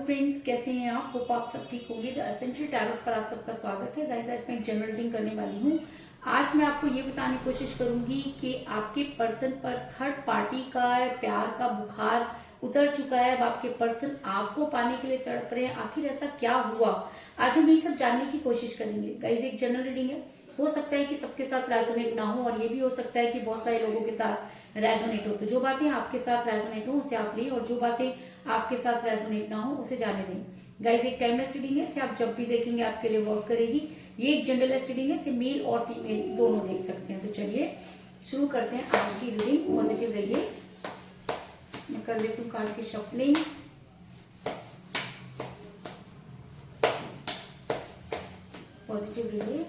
Friends, कैसे हैं आप? होप आप सब ठीक होंगे। द एसेंशियल टैरोट पर आप सबका स्वागत है। गाइस, आज मैं एक जनरल रीडिंग करने वाली हूँ। आज मैं आपको ये बताने की कोशिश करूंगी कि आपके पर्सन पर थर्ड पार्टी का प्यार का बुखार उतर चुका है। अब आपके पर्सन आपको पाने के लिए तड़प रहे हैं। आखिर ऐसा क्या हुआ, आज हम यही सब जानने की कोशिश करेंगे। गाइस, एक जनरल रीडिंग है, हो सकता है कि सबके साथ रेजोनेट ना हो, और ये भी हो सकता है कि बहुत सारे लोगों के साथ रेजोनेट हो। तो जो बातें आपके साथ रेजोनेट हो उसे आप लें, और जो बातें आपके साथ रेजोनेट ना हो उसे जाने दें। गाइस, एक टाइमलेस रीडिंग है, इसे आप जब भी देखेंगे आपके लिए वर्क करेगी। ये एक जेंडरलेस रीडिंग है, इसे मेल और फीमेल दोनों देख सकते हैं। तो चलिए शुरू करते हैं आज की रीडिंग। पॉजिटिव रहिए। मैं कर लेती हूँ कार्ड की शफलिंग। पॉजिटिव रहिए।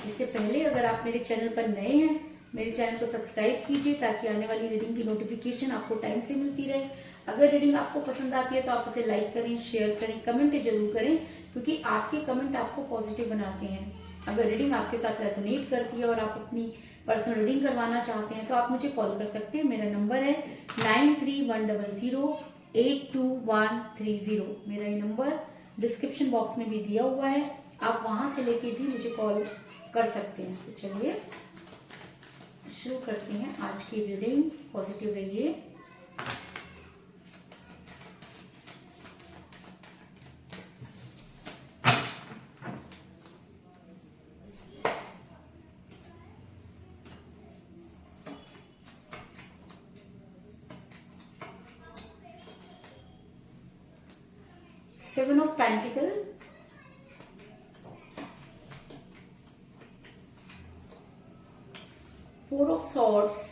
इससे पहले अगर आप मेरे चैनल पर नए हैं, मेरे चैनल को सब्सक्राइब कीजिए ताकि आने वाली रीडिंग की नोटिफिकेशन आपको टाइम से मिलती रहे। अगर रीडिंग आपको पसंद आती है तो आप उसे लाइक करें, शेयर करें, कमेंट जरूर करें, क्योंकि आपके कमेंट आपको पॉजिटिव बनाते हैं। अगर रीडिंग आपके साथ रेजोनेट करती है और आप अपनी पर्सनल रीडिंग करवाना चाहते हैं तो आप मुझे कॉल कर सकते हैं। मेरा नंबर है 9310082130। मेरा ये नंबर डिस्क्रिप्शन बॉक्स में भी दिया हुआ है, आप वहां से लेके भी मुझे कॉल कर सकते हैं। तो चलिए शुरू करते हैं आज की रीडिंग। पॉजिटिव रहिए। Seven of pentacle, four of swords,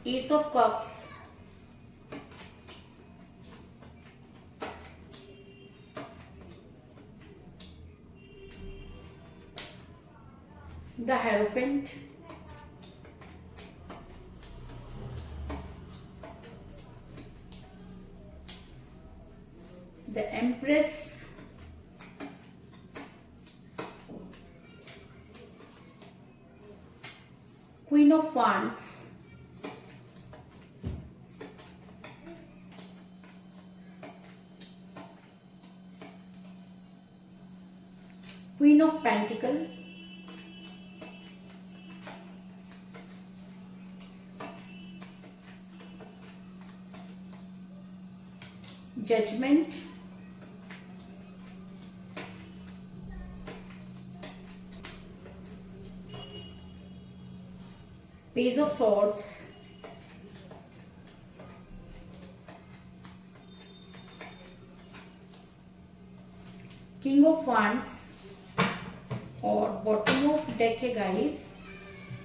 ace of cups, the hierophant, the empress, queen of wands, queen of pentacle, judgement, page of swords, king of wands, और बॉटम ऑफ डेक है guys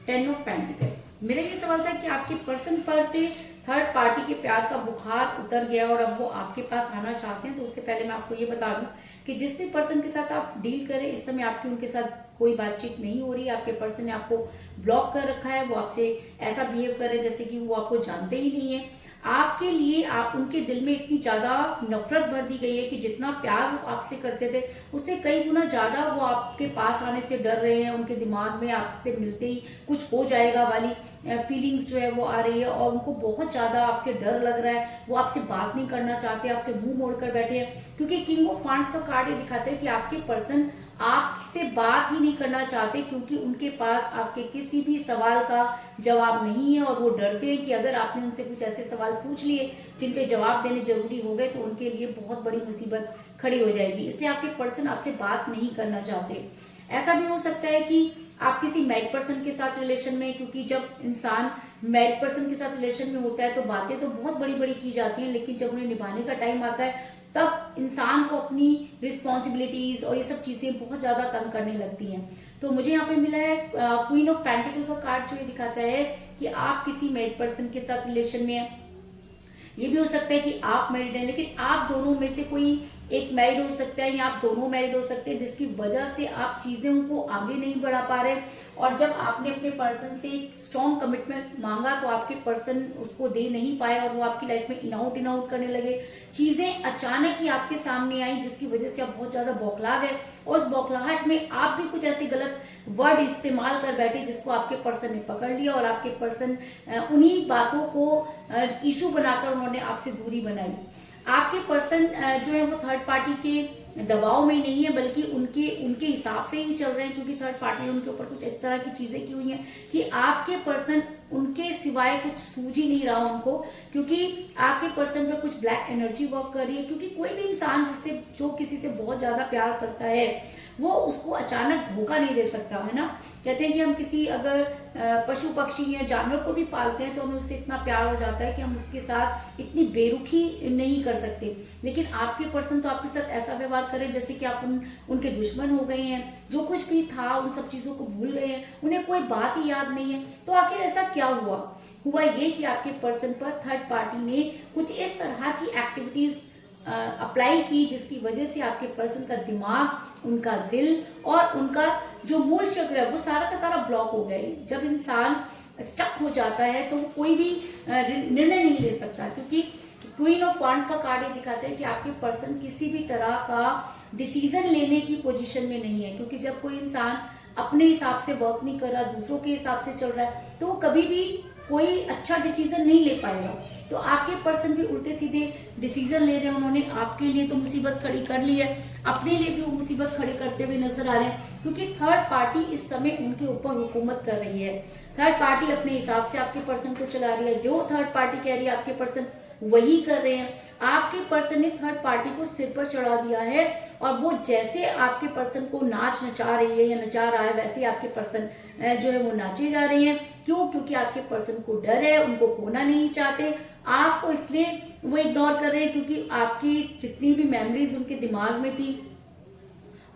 ten of pentacle. मेरा ये सवाल था कि आपके person पर से थर्ड पार्टी के प्यार का बुखार उतर गया और अब वो आपके पास आना चाहते हैं। तो उससे पहले मैं आपको ये बता दूं कि जिस भी पर्सन के साथ आप डील करें, इस समय आपकी उनके साथ कोई बातचीत नहीं हो रही है। आपके पर्सन ने आपको ब्लॉक कर रखा है। वो आपसे ऐसा बिहेव कर रहे हैं जैसे कि वो आपको जानते ही नहीं है। आपके लिए आप उनके दिल में इतनी ज्यादा नफरत भर दी गई है कि जितना प्यार वो आपसे करते थे उससे कई गुना ज्यादा वो आपके पास आने से डर रहे हैं। उनके दिमाग में आपसे मिलते ही कुछ हो जाएगा वाली फीलिंग्स जो है वो आ रही है, और उनको बहुत ज्यादा आपसे डर लग रहा है। वो आपसे बात नहीं करना चाहते, आपसे मुंह मोड़कर बैठे हैं, क्योंकि किंग ऑफ वांड्स का कार्ड ये दिखाता है कि आपके पर्सन आपसे बात ही नहीं करना चाहते, क्योंकि उनके पास आपके किसी भी सवाल का जवाब नहीं है। और वो डरते हैं कि अगर आपने उनसे कुछ ऐसे सवाल पूछ लिए जिनके जवाब देने जरूरी हो गए तो उनके लिए बहुत बड़ी मुसीबत खड़ी हो जाएगी। इसलिए आपके पर्सन आपसे बात नहीं करना चाहते। ऐसा भी हो सकता है कि आप किसी मैरिड पर्सन के साथ रिलेशन में, क्योंकि जब इंसान मैरिड पर्सन के साथ रिलेशन में होता है तो बातें तो बहुत बड़ी बड़ी की जाती हैं, लेकिन जब उन्हें निभाने का टाइम आता है तब इंसान को अपनी रिस्पॉन्सिबिलिटीज और ये सब चीजें बहुत ज्यादा तंग करने लगती हैं। तो मुझे यहाँ पे मिला है क्वीन ऑफ पेंटिकल का कार्ड, जो ये दिखाता है कि आप किसी मैरिड पर्सन के साथ रिलेशन में हैं। ये भी हो सकता है कि आप मैरिड हैं, लेकिन आप दोनों में से कोई एक मैरिड हो सकता है या आप दोनों मैरिड हो सकते हैं, जिसकी वजह से आप चीज़ें को आगे नहीं बढ़ा पा रहे। और जब आपने अपने पर्सन से स्ट्रॉन्ग कमिटमेंट मांगा तो आपके पर्सन उसको दे नहीं पाए और वो आपकी लाइफ में इन आउट करने लगे। चीज़ें अचानक ही आपके सामने आई जिसकी वजह से आप बहुत ज़्यादा बौखला गए और उस बौखलाहट में आप भी कुछ ऐसे गलत वर्ड इस्तेमाल कर बैठे जिसको आपके पर्सन ने पकड़ लिया और आपके पर्सन उन्हीं बातों को इशू बनाकर उन्होंने आपसे दूरी बनाई। आपके पर्सन जो है वो थर्ड पार्टी के दबाव में नहीं है, बल्कि उनके हिसाब से ही चल रहे हैं, क्योंकि थर्ड पार्टी ने उनके ऊपर कुछ इस तरह की चीजें की हुई हैं कि आपके पर्सन उनके सिवाय कुछ सूझ ही नहीं रहा उनको, क्योंकि आपके पर्सन पर कुछ ब्लैक एनर्जी वर्क कर रही है। क्योंकि कोई भी इंसान जो किसी से बहुत ज्यादा प्यार करता है वो उसको अचानक धोखा नहीं दे सकता, है ना। कहते हैं कि हम किसी अगर पशु पक्षी या जानवर को भी पालते हैं तो हमें उससे इतना प्यार हो जाता है कि हम उसके साथ इतनी बेरुखी नहीं कर सकते, लेकिन आपके पर्सन तो आपके साथ ऐसा व्यवहार करें जैसे कि आप उनके दुश्मन हो गए हैं। जो कुछ भी था उन सब चीजों को भूल गए हैं, उन्हें कोई बात ही याद नहीं है। तो आखिर ऐसा क्या हुआ ये कि आपके पर्सन पर थर्ड पार्टी ने कुछ इस तरह की एक्टिविटीज अप्लाई की जिसकी वजह से आपके पर्सन का दिमाग, उनका दिल और उनका जो मूल चक्र है वो सारा का सारा ब्लॉक हो गया। जब इंसान स्टक हो जाता है तो वो कोई भी निर्णय नहीं ले सकता, क्योंकि क्वीन ऑफ वांड्स का कार्ड ये दिखाता है कि आपके पर्सन किसी भी तरह का डिसीजन लेने की पोजीशन में नहीं है। क्योंकि जब कोई इंसान अपने हिसाब से वर्क नहीं कर रहा, दूसरों के हिसाब से चल रहा है, तो वो कभी भी कोई अच्छा डिसीजन नहीं ले पाएगा। तो आपके पर्सन भी उल्टे सीधे डिसीजन ले रहे हैं। उन्होंने आपके लिए तो मुसीबत खड़ी कर ली है, अपने लिए भी वो मुसीबत खड़ी करते हुए नजर आ रहे हैं, क्योंकि थर्ड पार्टी इस समय उनके ऊपर हुकूमत कर रही है। थर्ड पार्टी अपने हिसाब से आपके पर्सन को चला रही है, जो थर्ड पार्टी कह रही है आपके पर्सन वही कर रहे हैं। आपके पर्सन ने थर्ड पार्टी को सिर पर चढ़ा दिया है और वो जैसे आपके पर्सन को नाच नचा रही है या नचा रहा है, वैसे आपके पर्सन जो है वो नाचे जा रहे हैं। क्यों? क्योंकि आपके पर्सन को डर है, उनको खोना नहीं चाहते आपको, इसलिए वो इग्नोर कर रहे हैं। क्योंकि आपकी जितनी भी मेमोरीज उनके दिमाग में थी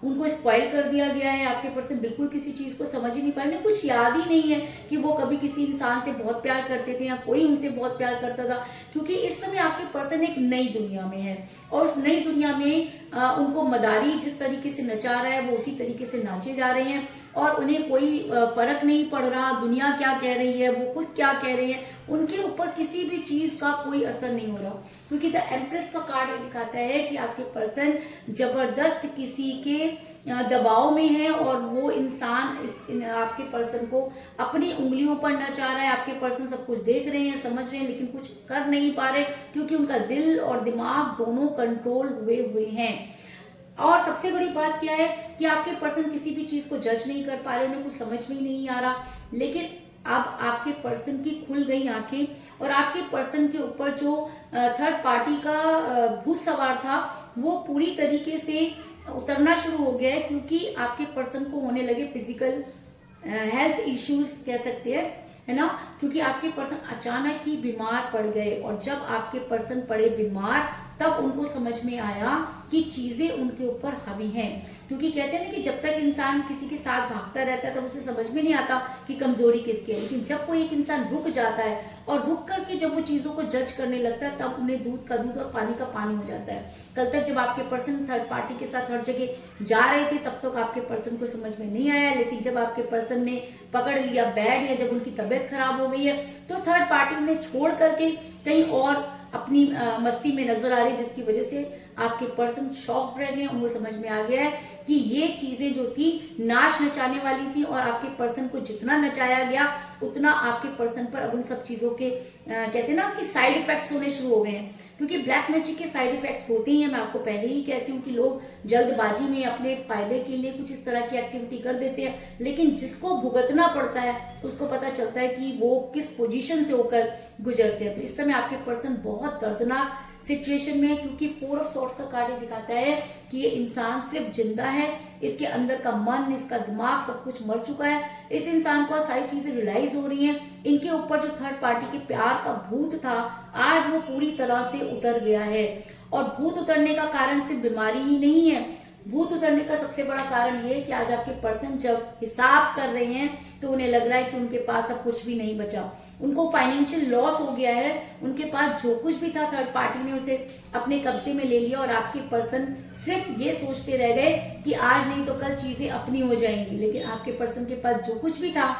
उनको स्पॉइल कर दिया गया है। आपके पर्सन बिल्कुल किसी चीज को समझ ही नहीं पाए, उन्हें कुछ याद ही नहीं है कि वो कभी किसी इंसान से बहुत प्यार करते थे या कोई उनसे बहुत प्यार करता था। क्योंकि इस समय आपके पर्सन एक नई दुनिया में है और उस नई दुनिया में उनको मदारी जिस तरीके से नचा रहा है वो उसी तरीके से नाचे जा रहे हैं और उन्हें कोई फर्क नहीं पड़ रहा दुनिया क्या कह रही है, वो खुद क्या कह रहे हैं, उनके ऊपर किसी भी चीज का कोई असर नहीं हो रहा। क्योंकि द एम्प्रेस का कार्ड ये दिखाता है कि आपके पर्सन जबरदस्त किसी के दबाव में है और वो इंसान आपके पर्सन को अपनी उंगलियों पर नचा रहा है। आपके पर्सन सब कुछ देख रहे हैं, समझ रहे हैं, लेकिन कुछ कर नहीं पा रहे क्योंकि उनका दिल और दिमाग दोनों कंट्रोल हुए हैं। और सबसे बड़ी बात क्या है कि आपके पर्सन किसी भी चीज को जज नहीं कर पा रहे, उन्हें कुछ समझ में ही नहीं आ रहा। लेकिन अब आपके पर्सन की खुल गई आंखें और आपके पर्सन के ऊपर जो थर्ड पार्टी का भूत सवार था वो पूरी तरीके से उतरना शुरू हो गया है। क्योंकि आपके पर्सन को होने लगे फिजिकल हेल्थ इश्यूज कह सकते हैं, है ना। क्योंकि आपके पर्सन अचानक ही बीमार पड़ गए और जब आपके पर्सन पड़े बीमार तब उनको समझ में आया कि चीजें उनके ऊपर हावी हैं। क्योंकि कहते हैं ना कि जब तक इंसान किसी के साथ भागता रहता है तब उसे समझ में नहीं आता कि कमजोरी किसकी है, लेकिन जब कोई एक इंसान रुक जाता है और रुक करके जब वो चीजों को जज करने लगता है तब उन्हें दूध का दूध और पानी का पानी हो जाता है। कल तक जब आपके पर्सन थर्ड पार्टी के साथ हर जगह जा रहे थे तब तक आपके पर्सन को समझ में नहीं आया, लेकिन जब आपके पर्सन ने पकड़ लिया बैड या जब उनकी तबीयत खराब हो गई है तो थर्ड पार्टी उन्हें छोड़ करके कहीं और अपनी मस्ती में नजर आ रही है, जिसकी वजह से आपके पर्सन शॉक्ड रह गए। उनको समझ में आ गया है कि ये चीजें जो थी नाच नचाने वाली थी और आपके पर्सन को जितना नचाया गया उतना आपके पर्सन पर अब उन सब चीजों के कहते हैं ना कि साइड इफेक्ट्स होने शुरू हो गए हैं। क्योंकि ब्लैक मैजिक के साइड इफेक्ट्स होते ही हैं, मैं आपको पहले ही कहती हूँ कि लोग जल्दबाजी में अपने फायदे के लिए कुछ इस तरह की एक्टिविटी कर देते हैं, लेकिन जिसको भुगतना पड़ता है उसको पता चलता है कि वो किस पोजीशन से होकर गुजरते हैं। तो इस समय आपके पर्सन बहुत दर्दनाक सिचुएशन में है, क्योंकि फोर ऑफ सॉर्ड्स का कार्ड दिखाता है कि ये इंसान सिर्फ जिंदा है, इसके अंदर का मन, इसका दिमाग सब कुछ मर चुका है। इस इंसान को सारी चीजें रियलाइज हो रही हैं। इनके ऊपर जो थर्ड पार्टी के प्यार का भूत था आज वो पूरी तरह से उतर गया है और भूत उतरने का कारण सिर्फ बीमारी ही नहीं है, भूत उतरने का सबसे बड़ा कारण ये है कि आज आपके पर्सन जब हिसाब कर रहे हैं तो उन्हें लग रहा है कि उनके पास अब कुछ भी नहीं बचा, उनको फाइनेंशियल लॉस हो गया है, उनके पास जो कुछ भी था थर्ड पार्टी ने उसे अपने कब्जे में ले लिया और आपके पर्सन सिर्फ ये सोचते रह गए कि आज नहीं तो कल चीजें अपनी हो जाएंगी। लेकिन आपके पर्सन के पास जो कुछ भी था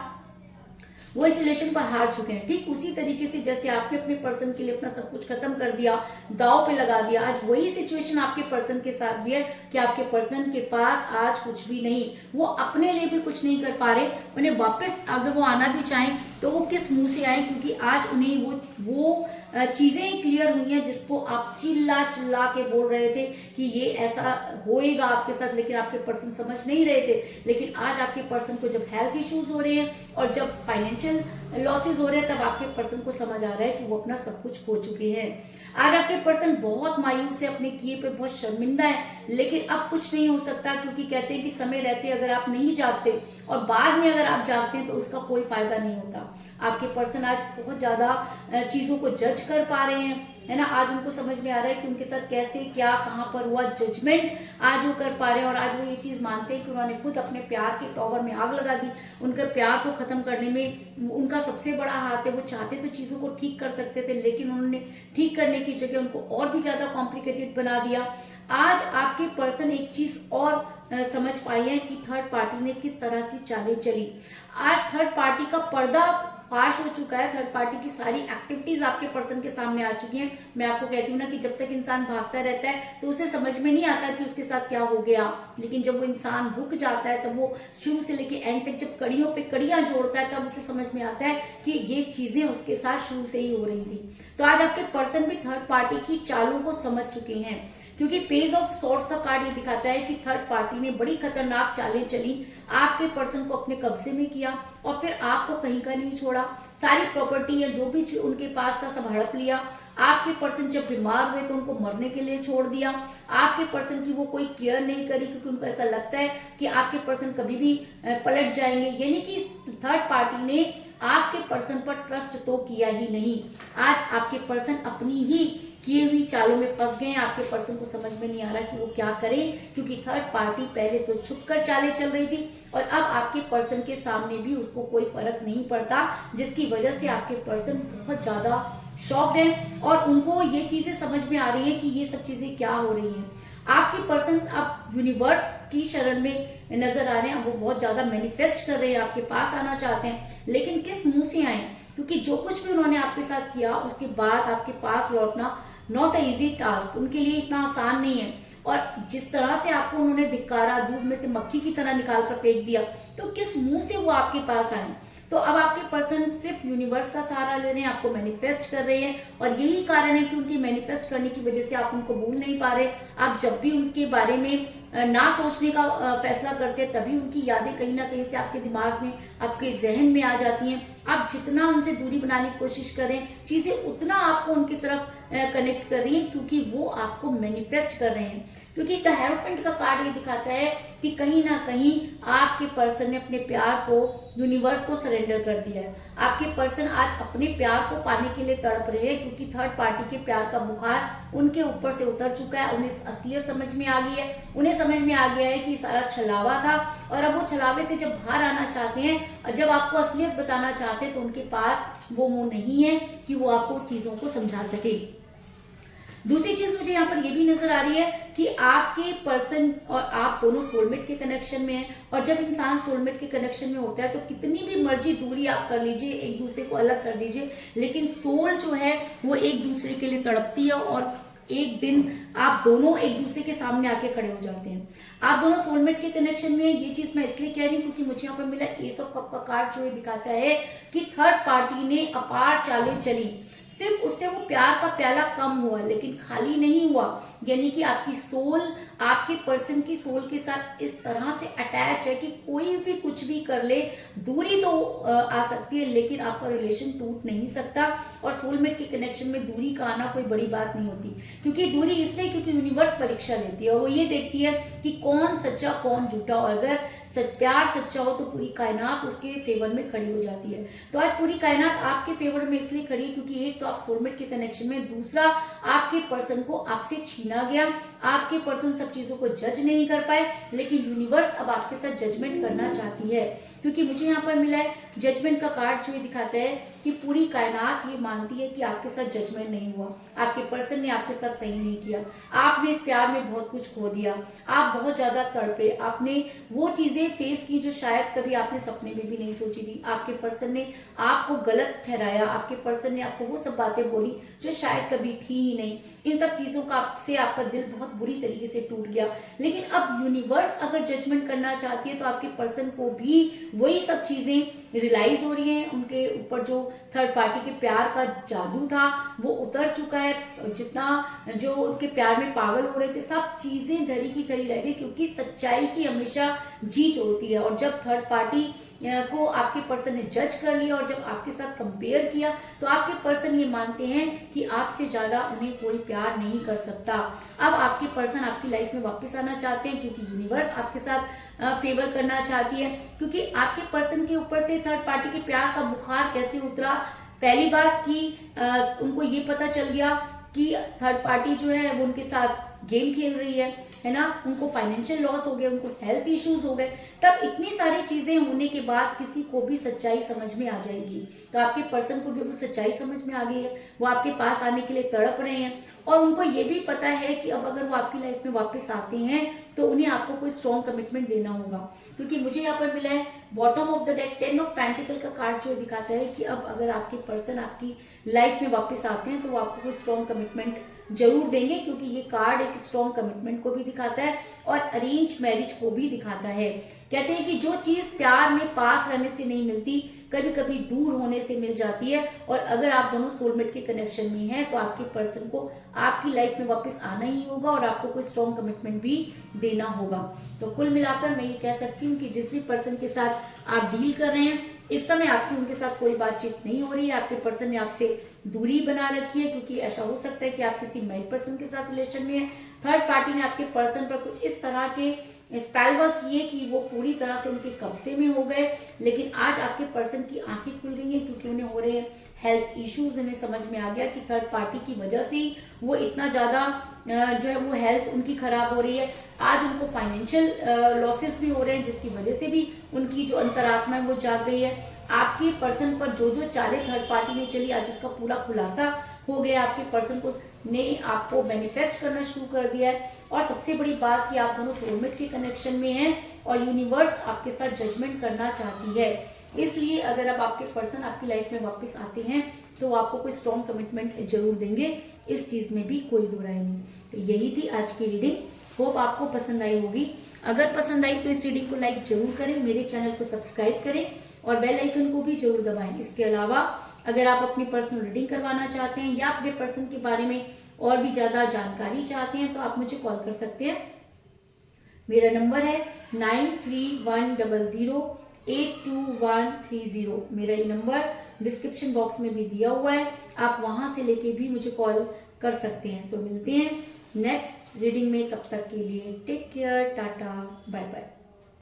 वो इस रिलेशन पर हार चुके हैं। ठीक उसी तरीके से जैसे आपने अपने पर्सन के लिए अपना सब कुछ खत्म कर दिया, दांव पे लगा दिया, आज वही सिचुएशन आपके पर्सन के साथ भी है कि आपके पर्सन के पास आज कुछ भी नहीं, वो अपने लिए भी कुछ नहीं कर पा रहे। उन्हें वापस अगर वो आना भी चाहें तो वो किस मुंह से आए, क्योंकि आज उन्हें वो चीजें क्लियर हुई हैं जिसको आप चिल्ला चिल्ला के बोल रहे थे कि ये ऐसा होएगा आपके साथ, लेकिन आपके पर्सन समझ नहीं रहे थे। लेकिन आज आपके पर्सन को जब हेल्थ इश्यूज हो रहे हैं और जब फाइनेंशियल लॉसेस हो रहे हैं, तब आपके पर्सन को समझ आ रहा है कि वो अपना सब कुछ खो चुके हैं। आज आपके पर्सन बहुत मायूस है, अपने किए पे बहुत शर्मिंदा है, लेकिन अब कुछ नहीं हो सकता, क्योंकि कहते हैं कि समय रहते अगर आप नहीं जागते और बाद में अगर आप जागते हैं तो उसका कोई फायदा नहीं होता। आपके पर्सन आज बहुत ज्यादा चीजों को जज कर पा रहे हैं, है ना। आज उनको समझ में आ रहा है कि उनके साथ कैसे क्या कहां पर हुआ, जजमेंट आज वो कर पा रहे हैं। और आज वो ये चीज मानते हैं कि उन्होंने खुद अपने प्यार के टॉवर में आग लगा दी, उनके प्यार को खत्म करने में उनका सबसे बड़ा हाथ है। वो चाहते तो चीजों को ठीक कर सकते थे, लेकिन उन्होंने ठीक करने की जगह उनको और भी ज्यादा कॉम्प्लिकेटेड बना दिया। आज आपके पर्सन एक चीज और समझ पाई है कि थर्ड पार्टी ने किस तरह की चालें चली। आज थर्ड पार्टी का पर्दा फाश हो चुका है, थर्ड पार्टी की सारी एक्टिविटीज आपके पर्सन के सामने आ चुकी हैं। मैं आपको कहती हूँ ना कि जब तक इंसान भागता रहता है तो उसे समझ में नहीं आता कि उसके साथ क्या हो गया, लेकिन जब वो इंसान रुक जाता है तब वो शुरू से लेके एंड तक जब कड़ियों पे कड़ियां जोड़ता है तब उसे समझ में आता है कि ये चीजें उसके साथ शुरू से ही हो रही थी। तो आज आपके पर्सन भी थर्ड पार्टी की चालों को समझ चुके हैं, क्योंकि पेज ऑफ सॉर्ड्स का कार्ड ये दिखाता है कि थर्ड पार्टी ने बड़ी खतरनाक चालें चली, आपके पर्सन को अपने कब्जे में किया और फिर आपको कहीं का नहीं छोड़ा। सारी प्रॉपर्टी या जो भी उनके पास था सब हड़प लिया। आपके पर्सन जब बीमार हुए तो उनको मरने के लिए छोड़ दिया। आपके पर्सन की वो कोई केयर नहीं करी, क्योंकि उनको ऐसा लगता है कि आपके पर्सन कभी भी पलट जाएंगे। यानी कि थर्ड पार्टी ने आपके पर्सन पर ट्रस्ट तो किया ही नहीं। आज आपके पर्सन अपनी ही किए हुई चालों में फंस गए हैं। आपके पर्सन को समझ में नहीं आ रहा कि वो क्या करें, क्योंकि थर्ड पार्टी पहले तो छुपकर चालें चल रही थी और अब आपके पर्सन के सामने भी उसको कोई फर्क नहीं पड़ता, जिसकी वजह से आपके पर्सन बहुत ज्यादा शॉक्ड है और उनको ये चीजें समझ में आ रही है कि ये सब चीजें क्या हो रही हैं। आपके पर्सन अब यूनिवर्स की शरण में नजर आ रहे हैं, वो बहुत ज्यादा मैनिफेस्ट कर रहे हैं, आपके पास आना चाहते हैं, लेकिन किस मुंह से आए, क्योंकि जो कुछ भी उन्होंने आपके साथ किया उसके बाद आपके पास लौटना नॉट अ इजी टास्क, उनके लिए इतना आसान नहीं है। और जिस तरह से आपको उन्होंने धिक्कारा, दूध में से मक्खी की तरह निकाल कर फेंक दिया, तो किस मुंह से वो आपके पास आए। तो अब आपके पर्सन सिर्फ यूनिवर्स का सहारा ले रहे हैं, आपको मैनिफेस्ट कर रहे हैं और यही कारण है कि उनकी मैनिफेस्ट करने की वजह से आप उनको भूल नहीं पा रहे। आप जब भी उनके बारे में ना सोचने का फैसला करते हैं तभी उनकी यादें कहीं ना कहीं से आपके दिमाग में, आपके जहन में आ जाती हैं। आप जितना उनसे दूरी बनाने की कोशिश करें, चीजें उतना आपको उनकी तरफ कनेक्ट कर रही है, क्योंकि वो आपको मैनिफेस्ट कर रहे हैं। क्योंकि द हेरोफेंट का कार्ड ये दिखाता है कि कहीं ना कहीं आपके पर्सन ने अपने प्यार को यूनिवर्स को सरेंडर कर दिया है। आपके पर्सन आज अपने प्यार को पाने के लिए तड़प रहे हैं, क्योंकि थर्ड पार्टी के प्यार का बुखार उनके ऊपर से उतर चुका है। उन्हें असलियत समझ में आ गई है, उन्हें समझ में आ गया है कि सारा छलावा था और अब वो छलावे से जब बाहर आना चाहते हैं और जब आपको असलियत बताना चाहते हैं तो उनके पास वो मुंह नहीं है कि वो आपको चीजों को समझा सके। दूसरी चीज मुझे यहाँ पर ये भी नजर आ रही है कि आपके पर्सन और आप दोनों सोलमेट के कनेक्शन में हैं, और जब इंसान सोलमेट के कनेक्शन में होता है तो कितनी भी मर्जी दूरी आप कर लीजिए, एक दूसरे को अलग कर दीजिए, लेकिन सोल जो है वो एक दूसरे के लिए तड़पती है और एक दिन आप दोनों एक दूसरे के सामने आके खड़े हो जाते हैं। आप दोनों सोलमेट के कनेक्शन में। ये चीज मैं इसलिए कह रही हूँ क्योंकि मुझे यहाँ पर मिला एस ऑफ कप का कार्ड, जो ये दिखाता है कि थर्ड पार्टी ने अपार चालें चली, सिर्फ उससे वो प्यार का प्याला कम हुआ लेकिन खाली नहीं हुआ। यानी कि आपकी सोल आपके पर्सन की सोल के साथ इस तरह से अटैच है कि कोई भी कुछ भी कर ले, दूरी तो आ सकती है लेकिन आपका रिलेशन टूट नहीं सकता। और सोलमेट के कनेक्शन में दूरी का आना कोई बड़ी बात नहीं होती, क्योंकि दूरी इसलिए क्योंकि यूनिवर्स परीक्षा लेती है और वो ये देखती है कि कौन सच्चा कौन झूठा, और अगर प्यार सच्चा हो तो पूरी कायनात उसके फेवर में खड़ी हो जाती है। तो आज पूरी कायनात आपके फेवर में इसलिए खड़ी है क्योंकि एक तो आप सोलमेट के कनेक्शन में, दूसरा आपके पर्सन को आपसे छीना गया। आपके पर्सन सब चीजों को जज नहीं कर पाए, लेकिन यूनिवर्स अब आपके साथ जजमेंट करना चाहती है, क्योंकि मुझे यहाँ पर मिला है जजमेंट का कार्ड जो ये दिखाता है कि पूरी कायनात ये मानती है कि आपके साथ जजमेंट नहीं हुआ, आपके पर्सन ने आपके साथ सही नहीं किया, आपने इस प्यार में बहुत कुछ खो दिया, आप बहुत ज्यादा तड़पे, आपने वो चीजें फेस की जो शायद कभी आपने सपने में भी नहीं सोची थी, आपके पर्सन ने आपको गलत ठहराया, आपके पर्सन ने आपको वो सब बातें बोली जो शायद कभी थी ही नहीं। इन सब चीजों का आपसे आपका दिल बहुत बुरी तरीके से टूट गया, लेकिन अब यूनिवर्स अगर जजमेंट करना चाहती है तो आपके पर्सन को भी वही सब चीजें रियलाइज हो रही हैं, उनके ऊपर जो थर्ड पार्टी के प्यार का जादू था वो उतर चुका है, जितना जो उनके प्यार में पागल हो रहे थे सब चीजें धरी की धरी रह गई, क्योंकि सच्चाई की हमेशा जीत होती है। और जब थर्ड पार्टी को आपके पर्सन ने जज कर लिया और जब आपके साथ कंपेयर किया तो आपके पर्सन ये मानते हैं कि आपसे ज्यादा उन्हें कोई प्यार नहीं कर सकता। अब आपके पर्सन आपकी लाइफ में वापस आना चाहते हैं, क्योंकि यूनिवर्स आपके साथ फेवर करना चाहती है, क्योंकि आपके पर्सन के ऊपर से थर्ड पार्टी के प्यार का बुखार कैसे उतरा। पहली बात कि उनको ये पता चल गया कि थर्ड पार्टी जो है वो उनके साथ गेम खेल रही है ना, उनको फाइनेंशियल लॉस हो गया, उनको हेल्थ इश्यूज हो गए, तब इतनी सारी चीजें होने के बाद किसी को भी सच्चाई समझ में आ जाएगी। तो आपके पर्सन को भी वो सच्चाई समझ में आ गई है, वो आपके पास आने के लिए तड़प रहे हैं और उनको ये भी पता है कि अब अगर वो आपकी लाइफ में वापस आते हैं तो उन्हें आपको कोई स्ट्रॉन्ग कमिटमेंट देना होगा, क्योंकि मुझे यहाँ पर मिला है bottom of the deck 10 of pentacle का कार्ड जो दिखाता है कि अब अगर आपके पर्सन आपकी लाइफ में वापस आते हैं तो वो आपको कोई स्ट्रॉन्ग कमिटमेंट जरूर देंगे, क्योंकि ये कार्ड एक स्ट्रॉन्ग कमिटमेंट को भी दिखाता है और अरेंज मैरिज को भी दिखाता है। कहते हैं कि जो चीज प्यार में पास रहने से नहीं मिलती कभी कभी दूर होने से मिल जाती है, और अगर आप दोनों सोलमेट के कनेक्शन में हैं तो आपके पर्सन को आपकी लाइफ में वापस आना ही होगा और आपको कोई स्ट्रॉन्ग कमिटमेंट भी देना होगा। तो कुल मिलाकर मैं ये कह सकती हूँ कि जिस भी पर्सन के साथ आप डील कर रहे हैं इस समय आपकी उनके साथ कोई बातचीत नहीं हो रही है, आपके पर्सन ने आपसे दूरी बना रखी है, क्योंकि ऐसा हो सकता है कि आप किसी मैरिड पर्सन के साथ रिलेशन में है, थर्ड पार्टी ने आपके पर्सन पर कुछ इस तरह के स्पेल वर्क किए कि वो पूरी तरह से उनके कब्जे में हो गए। लेकिन आज आपके पर्सन की आंखें खुल गई हैं, क्योंकि उन्हें हो रहे हैं हेल्थ इश्यूज, उन्हें समझ में आ गया कि थर्ड पार्टी की वजह से वो इतना ज्यादा जो है वो हेल्थ उनकी खराब हो रही है। आज उनको फाइनेंशियल लॉसेस भी हो रहे हैं, जिसकी वजह से भी उनकी जो अंतरात्मा है वो जाग गई है। आपके पर्सन पर जो जो चालें थर्ड पार्टी ने चली आज उसका पूरा खुलासा हो गया, आपके पर्सन को ने आपको मैनिफेस्ट करना शुरू कर दिया है। और सबसे बड़ी बात कि आप दोनों सोलमेट के कनेक्शन में हैं और यूनिवर्स आपके साथ जजमेंट करना चाहती है, इसलिए अगर अब आपके पर्सन आपकी लाइफ में वापस आते हैं तो वो आपको कोई स्ट्रॉन्ग कमिटमेंट जरूर देंगे, इस चीज में भी कोई दो राय नहीं। तो यही थी आज की रीडिंग, होप आपको पसंद आई होगी। अगर पसंद आई तो इस रीडिंग को लाइक जरूर करें, मेरे चैनल को सब्सक्राइब करें और बेल आइकन को भी जरूर दबाएं। इसके अलावा अगर आप अपनी पर्सनल रीडिंग करवाना चाहते हैं या अपने पर्सन के बारे में और भी ज्यादा जानकारी चाहते हैं तो आप मुझे कॉल कर सकते हैं। मेरा नंबर है 9310082130। मेरा ये नंबर डिस्क्रिप्शन बॉक्स में भी दिया हुआ है, आप वहां से लेके भी मुझे कॉल कर सकते हैं। तो मिलते हैं नेक्स्ट रीडिंग में, तब तक के लिए take care, tata, bye bye.